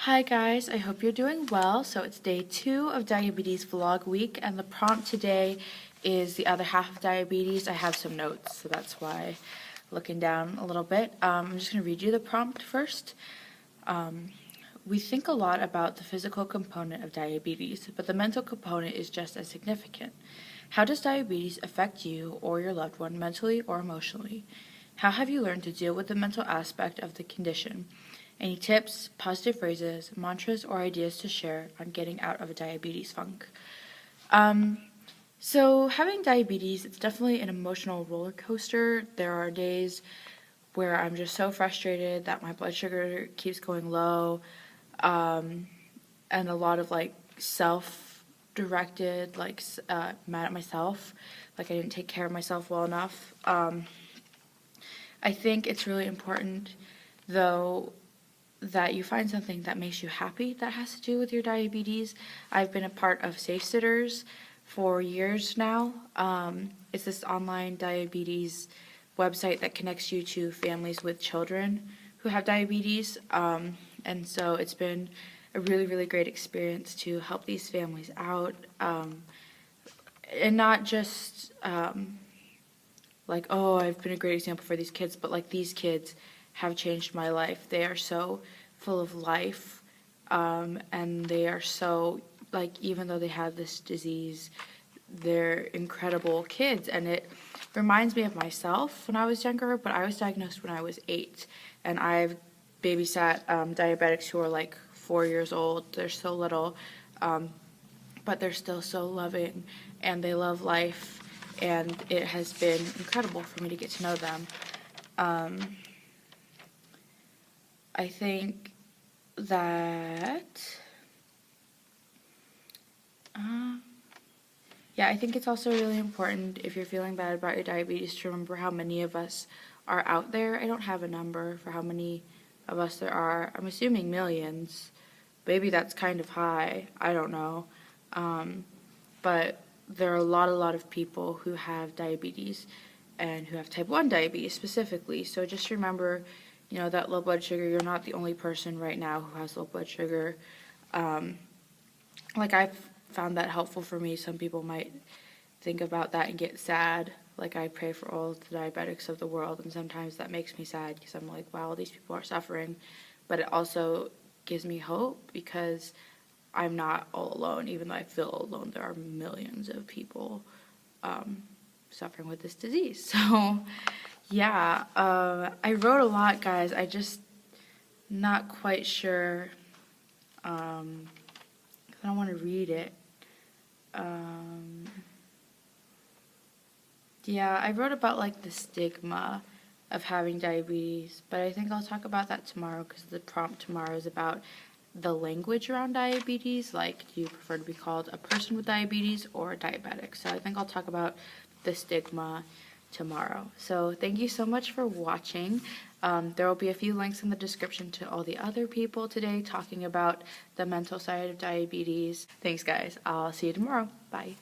Hi guys, I hope you're doing well. So it's day 2 of diabetes vlog week, and the prompt today is the other half of diabetes. I have some notes, so that's why looking down a little bit. I'm just going to read you the prompt first. We think a lot about the physical component of diabetes, but the mental component is just as significant. How does diabetes affect you or your loved one mentally or emotionally? How have you learned to deal with the mental aspect of the condition? Any tips, positive phrases, mantras, or ideas to share on getting out of a diabetes funk? So having diabetes, it's definitely an emotional roller coaster. There are days where I'm just so frustrated that my blood sugar keeps going low, and a lot of self-directed, mad at myself, like I didn't take care of myself well enough. I think it's really important, though, that you find something that makes you happy that has to do with your diabetes. I've been a part of Safe Sitters for years now. It's this online diabetes website that connects you to families with children who have diabetes. And so it's been a really, really great experience to help these families out. And not just oh, I've been a great example for these kids, but these kids have changed my life. They are so full of life, and they are so, even though they have this disease, they're incredible kids. And it reminds me of myself when I was younger, but I was diagnosed when I was 8, and I've babysat diabetics who are 4 years old. They're so little, but they're still so loving, and they love life, and it has been incredible for me to get to know them. I think that, I think it's also really important, if you're feeling bad about your diabetes, to remember how many of us are out there. I don't have a number for how many of us there are. I'm assuming millions. Maybe that's kind of high. I don't know. But there are a lot of people who have diabetes, and who have type 1 diabetes specifically. So just remember, that low blood sugar, you're not the only person right now who has low blood sugar. I've found that helpful for me. Some people might think about that and get sad. I pray for all the diabetics of the world, and sometimes that makes me sad because I'm like, wow, these people are suffering. But it also gives me hope because I'm not all alone. Even though I feel alone, there are millions of people suffering with this disease. So yeah, I wrote a lot, guys. I just not quite sure. I don't want to read it. Yeah, I wrote about the stigma of having diabetes, but I think I'll talk about that tomorrow because the prompt tomorrow is about the language around diabetes. Do you prefer to be called a person with diabetes or a diabetic? So I think I'll talk about the stigma tomorrow. So thank you so much for watching. There will be a few links in the description to all the other people today talking about the mental side of diabetes. Thanks, guys. I'll see you tomorrow. Bye.